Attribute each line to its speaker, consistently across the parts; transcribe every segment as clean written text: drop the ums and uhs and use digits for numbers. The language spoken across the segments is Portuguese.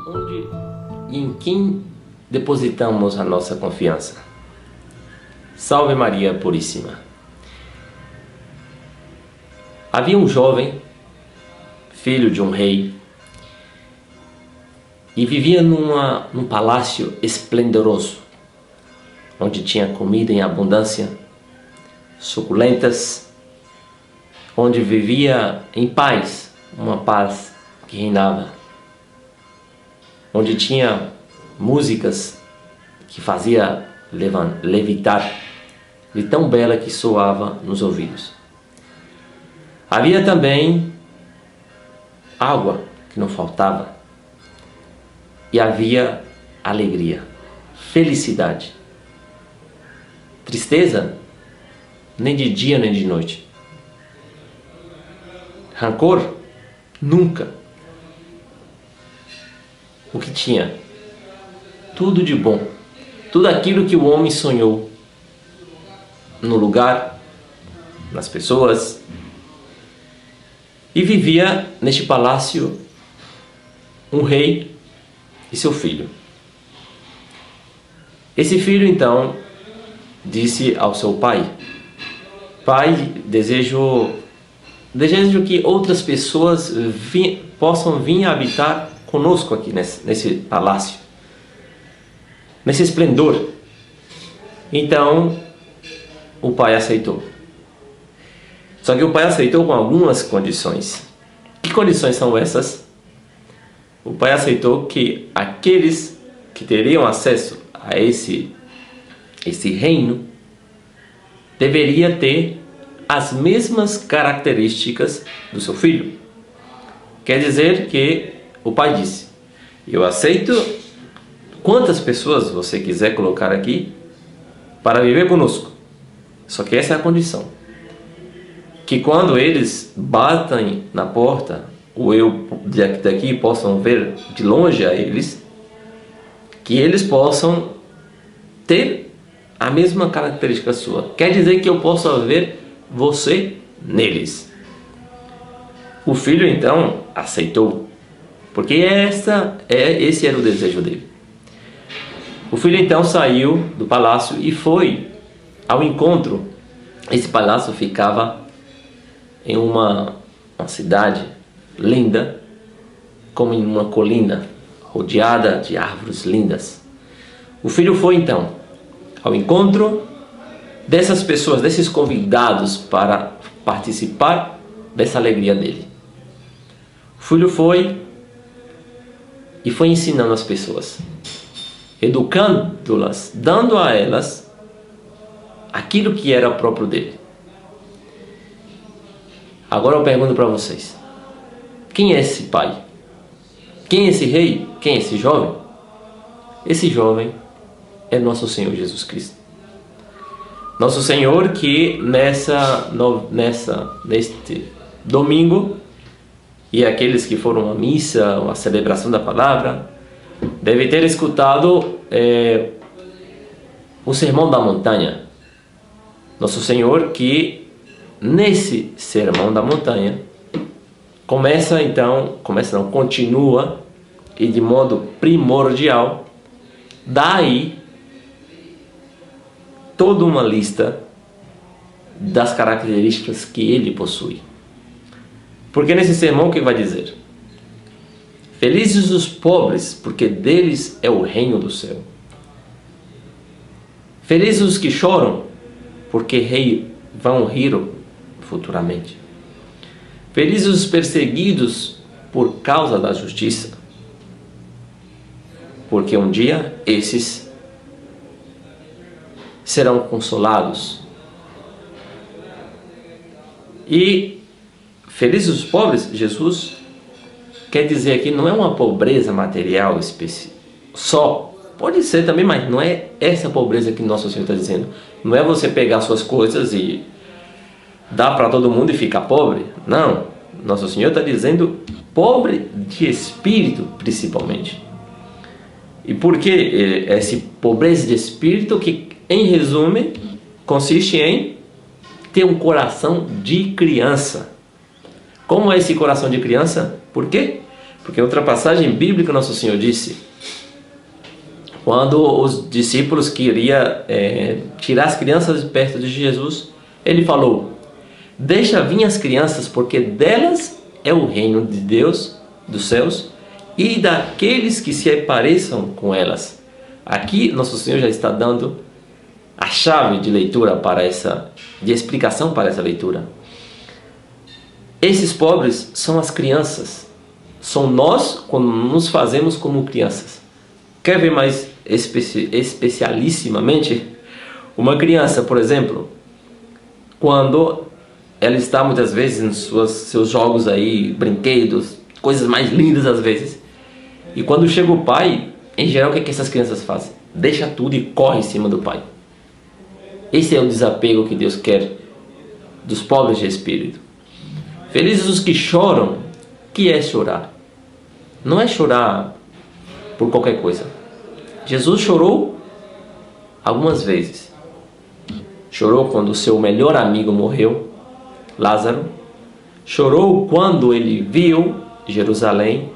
Speaker 1: Onde e em quem depositamos a nossa confiança? Salve Maria Puríssima! Havia um jovem, filho de um rei, e vivia num palácio esplendoroso, onde tinha comida em abundância, suculentas, onde vivia em paz, uma paz que reinava, onde tinha músicas que fazia levitar, de tão bela que soava nos ouvidos. Havia também água que não faltava, e havia alegria, felicidade. Tristeza, nem de dia nem de noite. Rancor, nunca. O que tinha? Tudo de bom, tudo aquilo que o homem sonhou, no lugar, nas pessoas. E vivia neste palácio um rei e seu filho. Esse filho então disse ao seu pai: Pai, desejo que outras pessoas possam vir habitar conosco aqui nesse palácio, nesse esplendor. Então o pai aceitou. Só que o pai aceitou com algumas condições. Que condições são essas? O pai aceitou que aqueles que teriam acesso a esse reino deveria ter as mesmas características do seu filho. Quer dizer que o pai disse: eu aceito quantas pessoas você quiser colocar aqui para viver conosco. Só que essa é a condição: que quando eles batem na porta, ou eu daqui possam ver de longe a eles, que eles possam ter a mesma característica sua. Quer dizer que eu possa ver você neles. O filho então aceitou, porque esse era o desejo dele. O filho então saiu do palácio e foi ao encontro. Esse palácio ficava em uma cidade linda, como em uma colina rodeada de árvores lindas. O filho foi então ao encontro dessas pessoas, desses convidados para participar dessa alegria dele. O filho foi e foi ensinando as pessoas, educando-las, dando a elas aquilo que era próprio dele. Agora eu pergunto para vocês: quem é esse pai? Quem é esse rei? Quem é esse jovem? Esse jovem é nosso Senhor Jesus Cristo. Nosso Senhor, que neste domingo, e aqueles que foram à missa, ou à celebração da palavra, devem ter escutado o Sermão da Montanha. Nosso Senhor, que nesse Sermão da Montanha continua, e de modo primordial, dá aí toda uma lista das características que ele possui. Porque nesse sermão, o que vai dizer? Felizes os pobres, porque deles é o reino do céu. Felizes os que choram, porque vão rir futuramente. Felizes os perseguidos por causa da justiça, porque um dia esses serão consolados. E felizes os pobres, Jesus quer dizer aqui, não é uma pobreza material só. Pode ser também, mas não é essa pobreza que Nosso Senhor está dizendo. Não é você pegar suas coisas e dar para todo mundo e ficar pobre. Não. Nosso Senhor está dizendo pobre de espírito, principalmente. E por que essa pobreza de espírito? Que, em resumo, consiste em ter um coração de criança. Como é esse coração de criança? Por quê? Porque outra passagem bíblica, Nosso Senhor disse, quando os discípulos queriam tirar as crianças de perto de Jesus, Ele falou: deixa vir as crianças, porque delas é o reino de Deus, dos céus, e daqueles que se pareçam com elas. Aqui, Nosso Senhor já está dando a chave de leitura de explicação para essa leitura. Esses pobres são as crianças. São nós quando nos fazemos como crianças. Quer ver mais especialissimamente? Uma criança, por exemplo, quando ela está muitas vezes nos seus jogos aí, brinquedos, coisas mais lindas às vezes. E quando chega o pai, em geral, o que essas crianças fazem? Deixa tudo e corre em cima do pai. Esse é o desapego que Deus quer dos pobres de espírito. Felizes os que choram. O que é chorar? Não é chorar por qualquer coisa. Jesus chorou algumas vezes. Chorou quando o seu melhor amigo morreu, Lázaro. Chorou quando ele viu Jerusalém,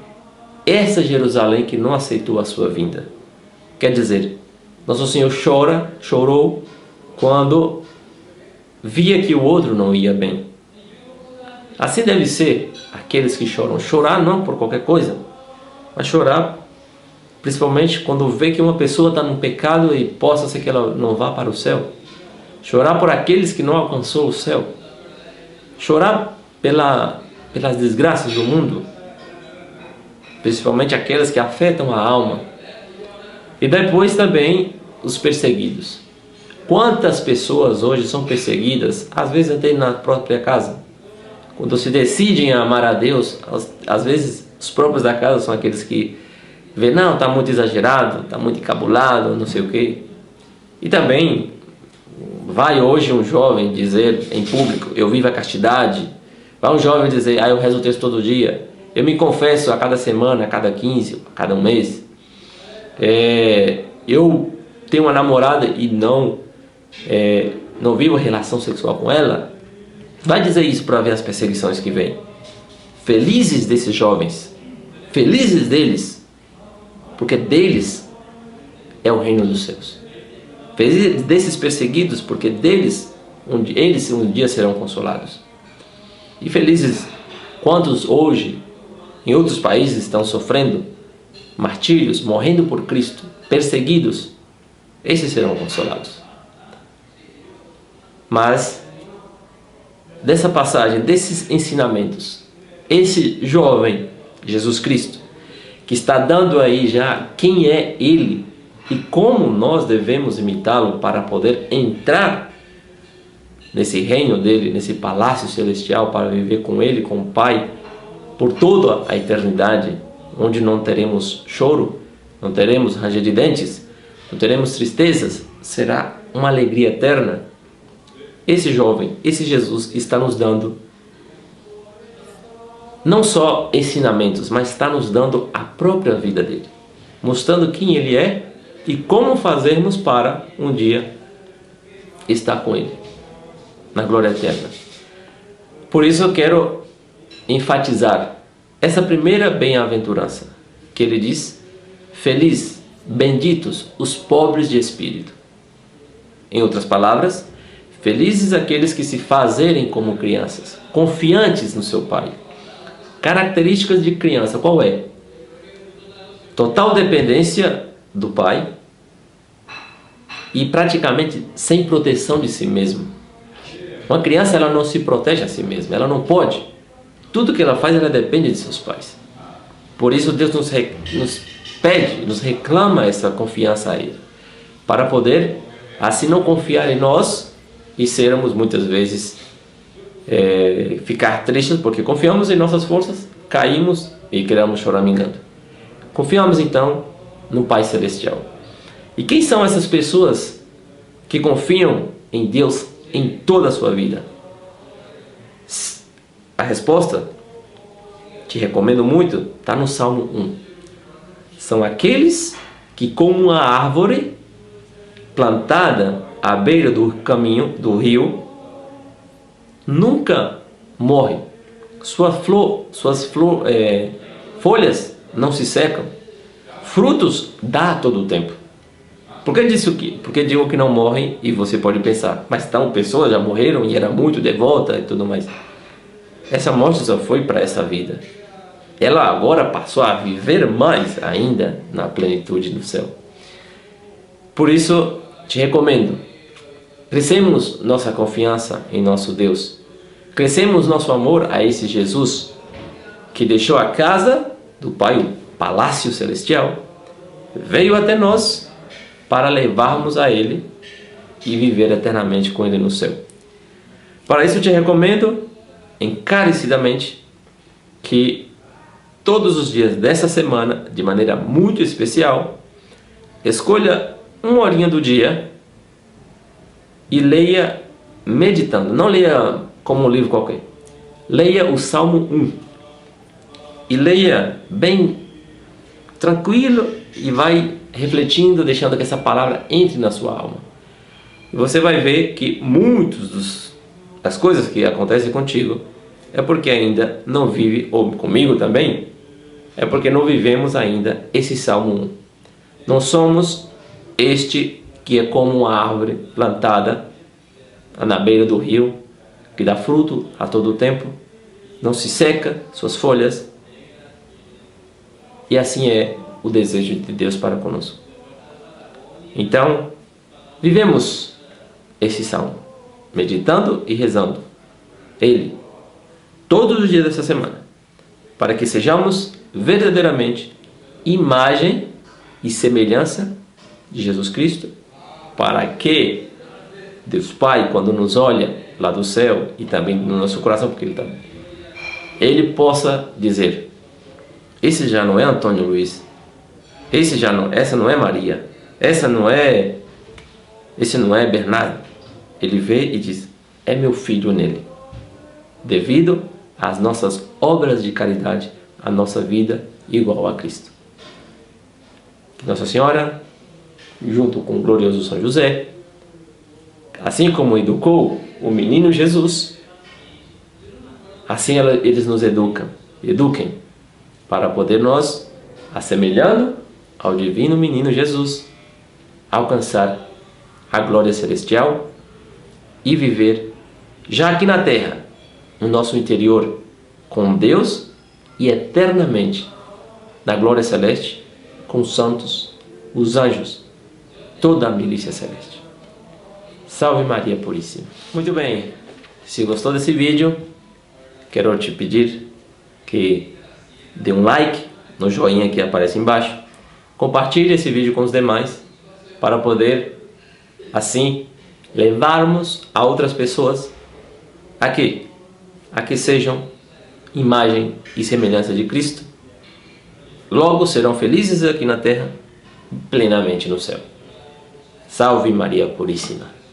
Speaker 1: essa Jerusalém que não aceitou a sua vinda. Quer dizer, Nosso Senhor chorou quando via que o outro não ia bem. Assim deve ser aqueles que choram. Chorar não por qualquer coisa, mas chorar principalmente quando vê que uma pessoa está num pecado e possa ser que ela não vá para o céu. Chorar por aqueles que não alcançou o céu. Chorar pelas desgraças do mundo, principalmente aquelas que afetam a alma. E depois também os perseguidos. Quantas pessoas hoje são perseguidas, às vezes até na própria casa? Quando se decidem a amar a Deus, às vezes os próprios da casa são aqueles que vê, não, está muito exagerado, está muito encabulado, não sei o quê. E também vai hoje um jovem dizer em público, eu vivo a castidade. Vai um jovem dizer, eu rezo o texto todo dia. Eu me confesso a cada semana, a cada 15, a cada um mês. Eu tenho uma namorada e não vivo relação sexual com ela. Vai dizer isso para ver as perseguições que vêm. Felizes desses jovens, felizes deles, porque deles é o reino dos céus. Felizes desses perseguidos, porque deles eles um dia serão consolados. E felizes quantos hoje em outros países estão sofrendo martírios, morrendo por Cristo, perseguidos, esses serão consolados. Mas dessa passagem, desses ensinamentos, esse jovem, Jesus Cristo, que está dando aí já quem é Ele e como nós devemos imitá-lo para poder entrar nesse reino dele, nesse palácio celestial, para viver com Ele, com o Pai, por toda a eternidade, onde não teremos choro, não teremos ranger de dentes, não teremos tristezas, será uma alegria eterna. Esse jovem, esse Jesus está nos dando não só ensinamentos, mas está nos dando a própria vida dele, mostrando quem ele é e como fazermos para um dia estar com ele na glória eterna. Por isso eu quero enfatizar essa primeira bem-aventurança que ele diz: feliz, benditos os pobres de espírito. Em outras palavras, felizes aqueles que se fazerem como crianças, confiantes no seu Pai. Características de criança, qual é? Total dependência do Pai e praticamente sem proteção de si mesmo. Uma criança, ela não se protege a si mesma, ela não pode. Tudo que ela faz, ela depende de seus pais. Por isso Deus nos pede, nos reclama essa confiança a Ele, para poder assim não confiar em nós e sermos muitas vezes ficar tristes porque confiamos em nossas forças, caímos e queremos choramingando. Confiamos então no Pai Celestial. E quem são essas pessoas que confiam em Deus em toda a sua vida? A resposta, te recomendo muito, está no Salmo 1. São aqueles que, como uma árvore plantada à beira do caminho, do rio, nunca morre. Suas folhas não se secam, frutos dá todo o tempo. Por que digo que não morrem? E você pode pensar, mas então pessoas já morreram e era muito devota e tudo mais. Essa morte só foi para essa vida. Ela agora passou a viver mais ainda na plenitude do céu. Por isso, te recomendo, crescemos nossa confiança em nosso Deus. Crescemos nosso amor a esse Jesus que deixou a casa do Pai, o palácio celestial, veio até nós para levarmos a Ele e viver eternamente com Ele no céu. Para isso, te recomendo encarecidamente que todos os dias dessa semana, de maneira muito especial, escolha uma horinha do dia e leia meditando. Não leia como um livro qualquer. Leia o Salmo 1. E leia bem tranquilo e vai refletindo, deixando que essa palavra entre na sua alma. E você vai ver que muitas das coisas que acontecem contigo é porque ainda não vive, ou comigo também, é porque não vivemos ainda esse Salmo 1. Não somos este que é como uma árvore plantada na beira do rio, que dá fruto a todo tempo, não se seca suas folhas, e assim é o desejo de Deus para conosco. Então, vivemos esse salmo, meditando e rezando ele todos os dias dessa semana, para que sejamos verdadeiramente imagem e semelhança de Jesus Cristo, para que Deus Pai, quando nos olha lá do céu e também no nosso coração, porque Ele possa dizer: esse já não é Antônio Luiz, essa não é Maria, esse não é Bernardo. Ele vê e diz: é meu filho nele. Devido às nossas obras de caridade, a nossa vida igual a Cristo. Que Nossa Senhora, junto com o glorioso São José, assim como educou o menino Jesus, assim eles nos eduquem, para poder nós, assemelhando ao divino menino Jesus, alcançar a glória celestial e viver já aqui na terra, no nosso interior, com Deus e eternamente na glória celeste, com os santos, os anjos, toda a milícia celeste. Salve Maria Puríssima. Muito bem, se gostou desse vídeo, quero te pedir que dê um like no joinha que aparece embaixo, compartilhe esse vídeo com os demais, para poder, assim, levarmos a outras pessoas a que sejam imagem e semelhança de Cristo, logo serão felizes aqui na terra, plenamente no céu. Salve Maria Puríssima.